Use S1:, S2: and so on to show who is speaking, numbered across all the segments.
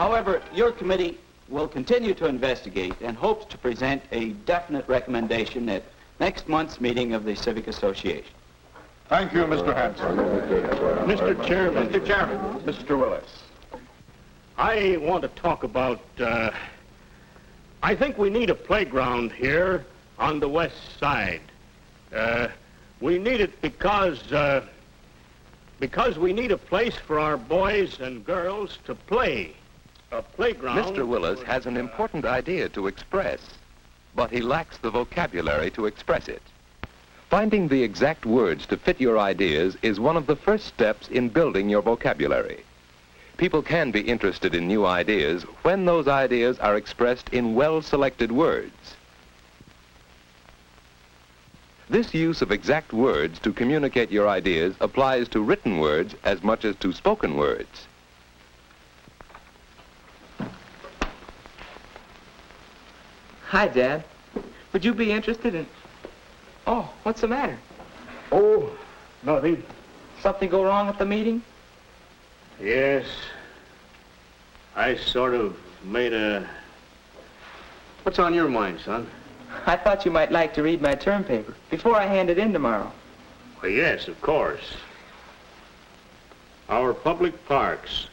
S1: However, your committee will continue to investigate and hopes to present a definite recommendation at next month's meeting of the Civic Association.
S2: Thank you, Mr. Hanson.
S3: Mr. Chairman.
S2: Mr. Chairman. Mr. Willis.
S3: I want to talk about, I think we need a playground here on the west side. We need it because we need a place for our boys and girls to play. A playground.
S4: Mr. Willis has an important idea to express, but he lacks the vocabulary to express it. Finding the exact words to fit your ideas is one of the first steps in building your vocabulary. People can be interested in new ideas when those ideas are expressed in well-selected words. This use of exact words to communicate your ideas applies to written words as much as to spoken words.
S5: Hi, Dad. Would you be interested in... Oh, what's the matter?
S3: Oh, nothing.
S5: Something go wrong at the meeting?
S3: Yes. I sort of made a... What's on your mind, son?
S5: I thought you might like to read my term paper before I hand it in tomorrow.
S3: Well, yes, of course. Our public parks,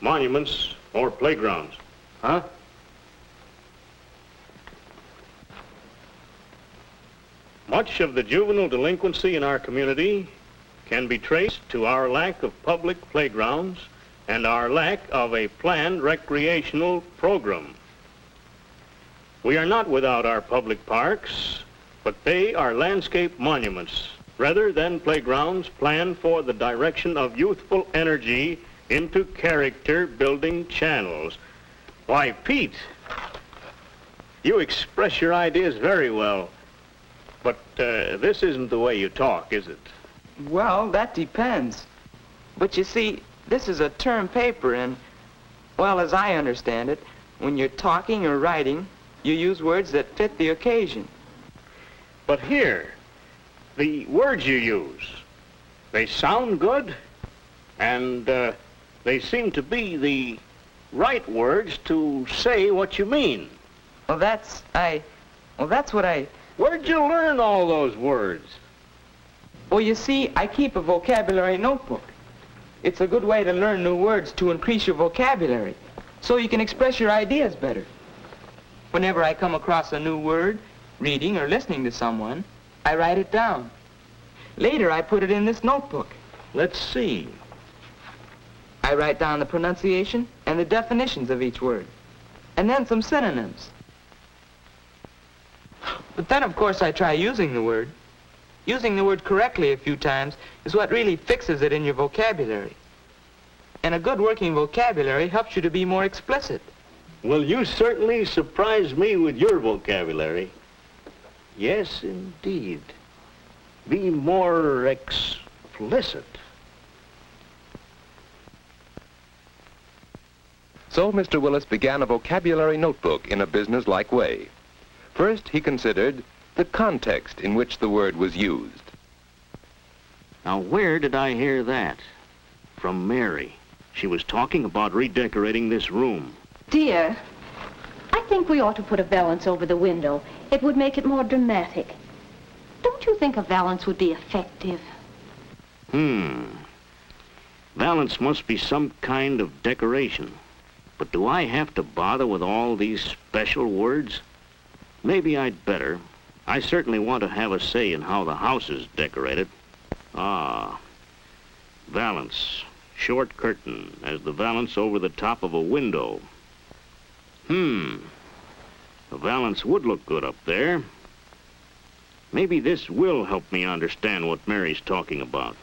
S3: monuments, or playgrounds. Huh? Much of the juvenile delinquency in our community can be traced to our lack of public playgrounds and our lack of a planned recreational program. We are not without our public parks, but they are landscape monuments rather than playgrounds planned for the direction of youthful energy into character-building channels. Why, Pete, you express your ideas very well. But this isn't the way you talk, is it?
S5: Well, that depends. But you see, this is a term paper and, well, as I understand it, when you're talking or writing, you use words that fit the occasion.
S3: But here, the words you use, they sound good, and they seem to be the right words to say what you mean.
S5: Well, that's what I...
S3: Where'd you learn all those words?
S5: Well, you see, I keep a vocabulary notebook. It's a good way to learn new words to increase your vocabulary, so you can express your ideas better. Whenever I come across a new word, reading or listening to someone, I write it down. Later, I put it in this notebook.
S3: Let's see.
S5: I write down the pronunciation and the definitions of each word, and then some synonyms. But then, of course, I try using the word. Using the word correctly a few times is what really fixes it in your vocabulary. And a good working vocabulary helps you to be more explicit.
S3: Well, you certainly surprise me with your vocabulary. Yes, indeed. Be more explicit.
S4: So Mr. Willis began a vocabulary notebook in a business-like way. First, he considered the context in which the word was used.
S3: Now, where did I hear that? From Mary. She was talking about redecorating this room.
S6: Dear, I think we ought to put a valance over the window. It would make it more dramatic. Don't you think a valance would be effective?
S3: Valance must be some kind of decoration. But do I have to bother with all these special words? Maybe I'd better. I certainly want to have a say in how the house is decorated. Valance. Short curtain as the valance over the top of a window. A valance would look good up there. Maybe this will help me understand what Mary's talking about.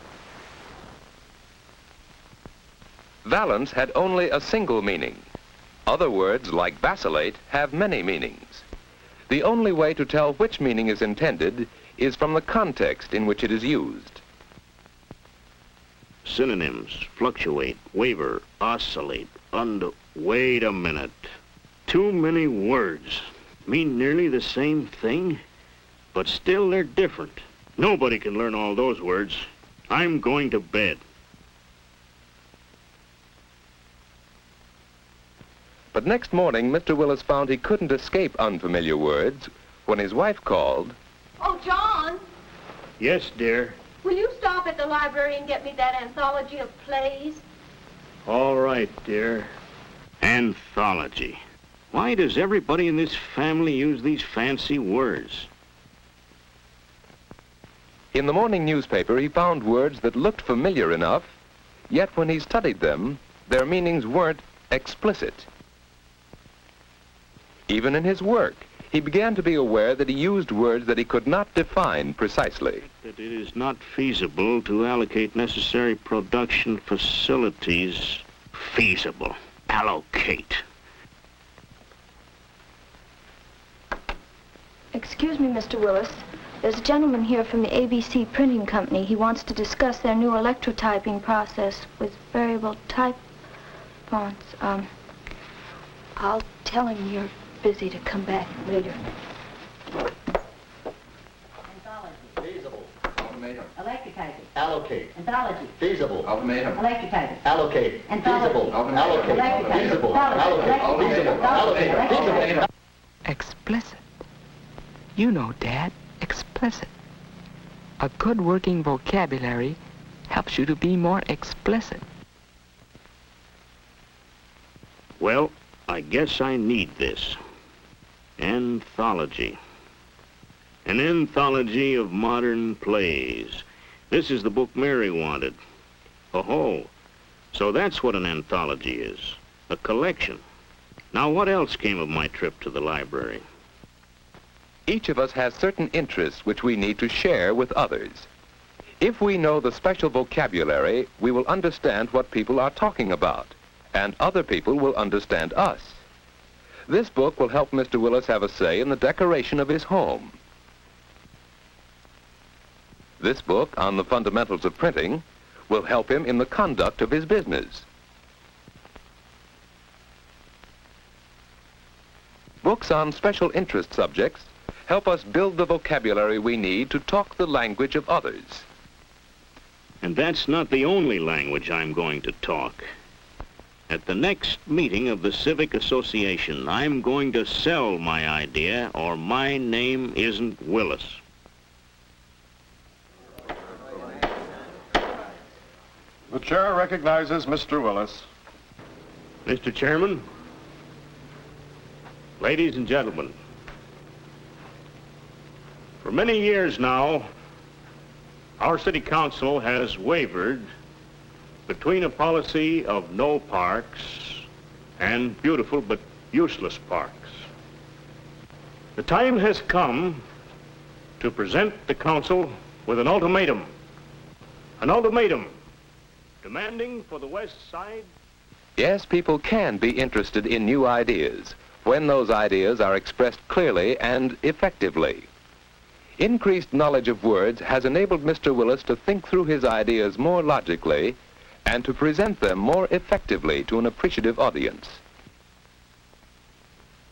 S4: Valance had only a single meaning. Other words, like vacillate, have many meanings. The only way to tell which meaning is intended is from the context in which it is used.
S3: Synonyms: fluctuate, waver, oscillate, Wait a minute. Too many words. Mean nearly the same thing, but still they're different. Nobody can learn all those words. I'm going to bed.
S4: But next morning, Mr. Willis found he couldn't escape unfamiliar words when his wife called.
S6: Oh, John,
S3: Yes, dear.
S6: will you stop at the library and get me that anthology of plays?
S3: All right, dear. Anthology. Why does everybody in this family use these fancy words?
S4: In the morning newspaper, he found words that looked familiar enough, yet when he studied them, their meanings weren't explicit. Even in his work, he began to be aware that he used words that he could not define precisely.
S3: That it is not feasible to allocate necessary production facilities. Feasible. Allocate.
S7: Excuse me, Mr. Willis. There's a gentleman here from the ABC Printing Company. He wants to discuss their new electrotyping process with variable type fonts. I'll tell him you're busy to come back later.
S8: Anthology.
S2: Feasible. Ultimatum.
S8: Electrotyping.
S2: Allocate.
S8: Anthology.
S2: Feasible. Ultimatum.
S8: Electrotyping.
S2: Allocate.
S8: Anthology.
S2: Feasible.
S8: Allocate.
S2: Allocate. Feasible.
S8: Allocate.
S2: Allocate. Feasible.
S8: Allocate.
S2: Allocate. Feasible.
S5: Explicit. You know, Dad, explicit. A good working vocabulary helps you to be more explicit.
S3: Well, I guess I need this. Anthology. An anthology of modern plays. This is the book Mary wanted. Oh, so that's what an anthology is. A collection. Now, what else came of my trip to the library?
S4: Each of us has certain interests which we need to share with others. If we know the special vocabulary, we will understand what people are talking about, and other people will understand us. This book will help Mr. Willis have a say in the decoration of his home. This book on the fundamentals of printing will help him in the conduct of his business. Books on special interest subjects help us build the vocabulary we need to talk the language of others.
S3: And that's not the only language I'm going to talk. At the next meeting of the Civic Association, I'm going to sell my idea, or my name isn't Willis.
S2: The chair recognizes Mr. Willis.
S3: Mr. Chairman, ladies and gentlemen, for many years now, our city council has wavered between a policy of no parks and beautiful but useless parks. The time has come to present the council with an ultimatum. An ultimatum demanding for the West Side.
S4: Yes, people can be interested in new ideas when those ideas are expressed clearly and effectively. Increased knowledge of words has enabled Mr. Willis to think through his ideas more logically and to present them more effectively to an appreciative audience.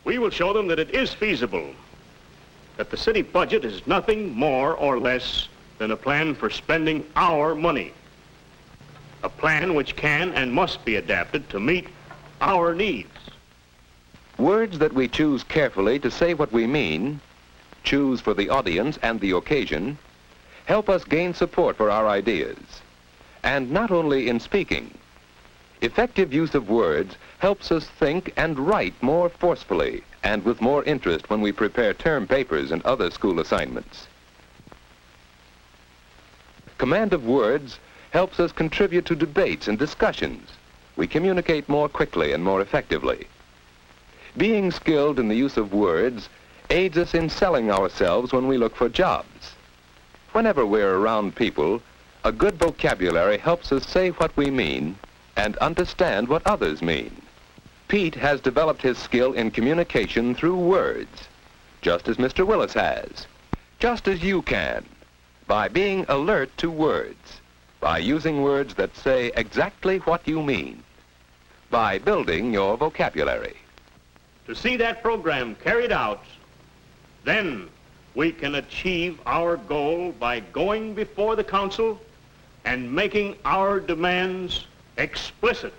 S3: We will show them that it is feasible, that the city budget is nothing more or less than a plan for spending our money. A plan which can and must be adapted to meet our needs.
S4: Words that we choose carefully to say what we mean, choose for the audience and the occasion, help us gain support for our ideas. And not only in speaking. Effective use of words helps us think and write more forcefully and with more interest when we prepare term papers and other school assignments. Command of words helps us contribute to debates and discussions. We communicate more quickly and more effectively. Being skilled in the use of words aids us in selling ourselves when we look for jobs. Whenever we're around people, a good vocabulary helps us say what we mean and understand what others mean. Pete has developed his skill in communication through words, just as Mr. Willis has, just as you can, by being alert to words, by using words that say exactly what you mean, by building your vocabulary.
S3: To see that program carried out, then we can achieve our goal by going before the council and making our demands explicit.